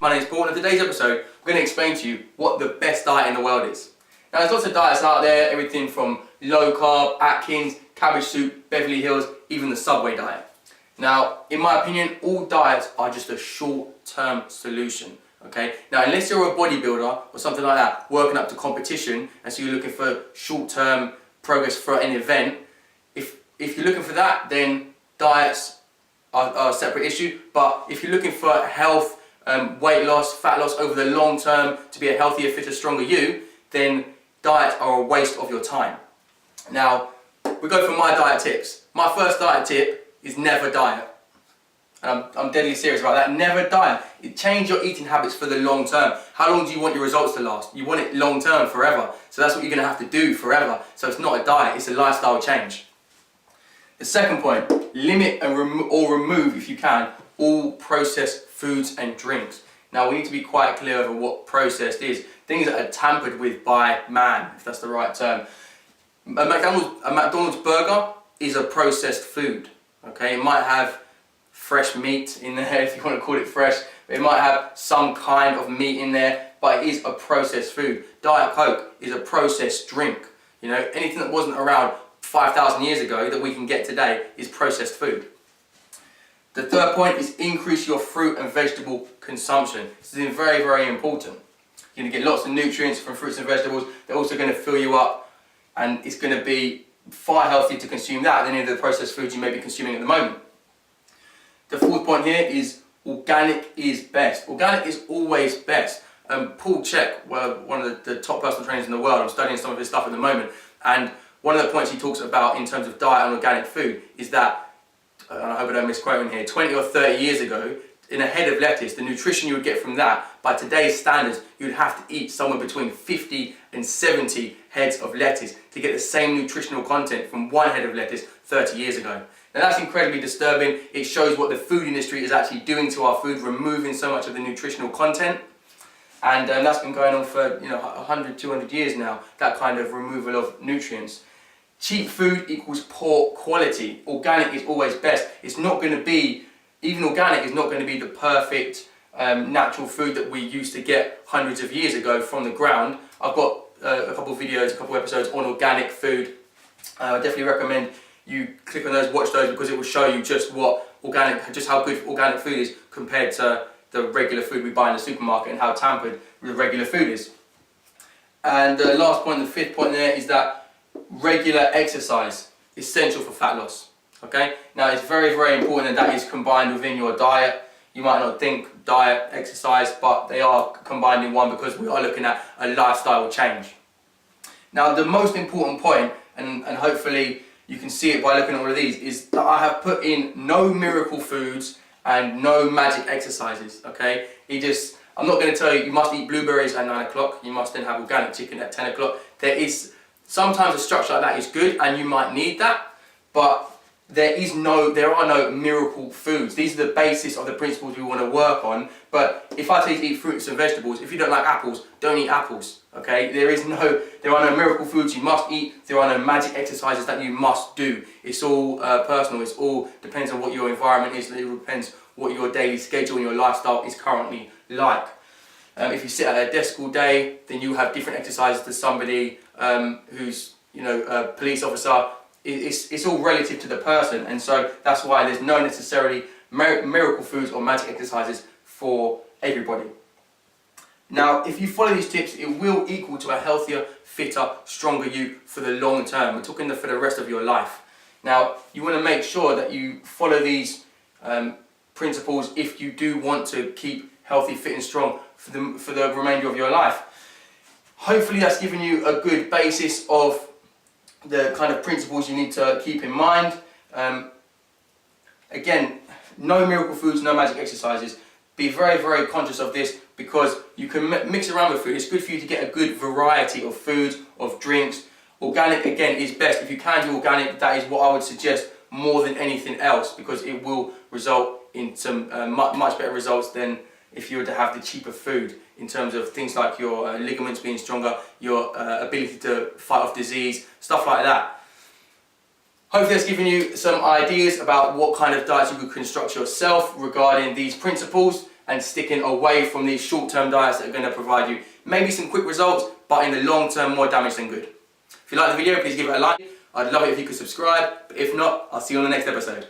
My name is Paul, and in today's episode, I'm going to explain to you what the best diet in the world is. Now, there's lots of diets out there, everything from low carb, Atkins, cabbage soup, Beverly Hills, even the Subway diet. Now, in my opinion, all diets are just a short-term solution. Okay. Now, unless you're a bodybuilder or something like that, working up to competition, and so you're looking for short-term progress for an event, if you're looking for that, then diets are a separate issue. But if you're looking for health, weight loss, fat loss over the long term to be a healthier, fitter, stronger you, then diets are a waste of your time. Now, we go for my diet tips. My first diet tip is never diet. And I'm deadly serious about that. Never diet. Change your eating habits for the long term. How long do you want your results to last? You want it long term, forever. So that's what you're going to have to do forever. So it's not a diet, it's a lifestyle change. The second point, limit and remove, if you can, all processed foods and drinks. Now, we need to be quite clear over what processed is. Things that are tampered with by man, if that's the right term. A McDonald's burger is a processed food. Okay, it might have fresh meat in there, if you want to call it fresh. It might have some kind of meat in there, but it is a processed food. Diet Coke is a processed drink. You know, anything that wasn't around 5,000 years ago that we can get today is processed food. The third point is increase your fruit and vegetable consumption. This is very, very important. You're going to get lots of nutrients from fruits and vegetables. They're also going to fill you up, and it's going to be far healthier to consume that than any of the processed foods you may be consuming at the moment. The fourth point here is organic is best. Organic is always best. Paul Chek, one of the top personal trainers in the world, I'm studying some of his stuff at the moment, and one of the points he talks about in terms of diet and organic food is that, and I hope I don't misquote him here, 20 or 30 years ago, in a head of lettuce, the nutrition you would get from that, by today's standards, you'd have to eat somewhere between 50 and 70 heads of lettuce to get the same nutritional content from one head of lettuce 30 years ago. Now, that's incredibly disturbing. It shows what the food industry is actually doing to our food, removing so much of the nutritional content. And that's been going on for 100, 200 years now, that kind of removal of nutrients. Cheap food equals poor quality. Organic is always best. It's not going to be, even organic is not going to be the perfect natural food that we used to get hundreds of years ago from the ground. I've got a couple of videos, a couple of episodes on organic food. I definitely recommend you click on those, watch those, because it will show you just how good organic food is compared to the regular food we buy in the supermarket and how tampered the regular food is. And the last point, the fifth point there, is that regular exercise is essential for fat loss. Okay? Now, it's very, very important that is combined within your diet. You might not think diet, exercise, but they are combined in one because we are looking at a lifestyle change. Now, the most important point, and hopefully you can see it by looking at all of these, is that I have put in no miracle foods and no magic exercises. Okay? I'm not going to tell you, you must eat blueberries at 9 o'clock, you must then have organic chicken at 10 o'clock. Sometimes a structure like that is good and you might need that, but there are no miracle foods. These are the basis of the principles we want to work on. But if I tell you to eat fruits and vegetables, if you don't like apples, don't eat apples. Okay? There are no miracle foods you must eat. There are no magic exercises that you must do. It's all personal. It all depends on what your environment is. It depends what your daily schedule and your lifestyle is currently like. If you sit at a desk all day, then you have different exercises to somebody who's a police officer. It's all relative to the person, and so that's why there's no necessarily miracle foods or magic exercises for everybody. Now, if you follow these tips, it will equal to a healthier, fitter, stronger you for the long term. We're talking for the rest of your life. Now, you want to make sure that you follow these principles if you do want to keep healthy, fit and strong for the remainder of your life. Hopefully that's given you a good basis of the kind of principles you need to keep in mind. Again, no miracle foods, no magic exercises. Be very, very conscious of this because you can mix around with food. It's good for you to get a good variety of foods, of drinks. Organic, again, is best. If you can do organic, that is what I would suggest more than anything else, because it will result in some much better results than if you were to have the cheaper food, in terms of things like your ligaments being stronger, your ability to fight off disease, stuff like that. Hopefully that's given you some ideas about what kind of diets you could construct yourself regarding these principles. and sticking away from these short-term diets that are going to provide you maybe some quick results, but in the long term more damage than good. If you like the video, please give it a like. I'd love it if you could subscribe, but if not, I'll see you on the next episode.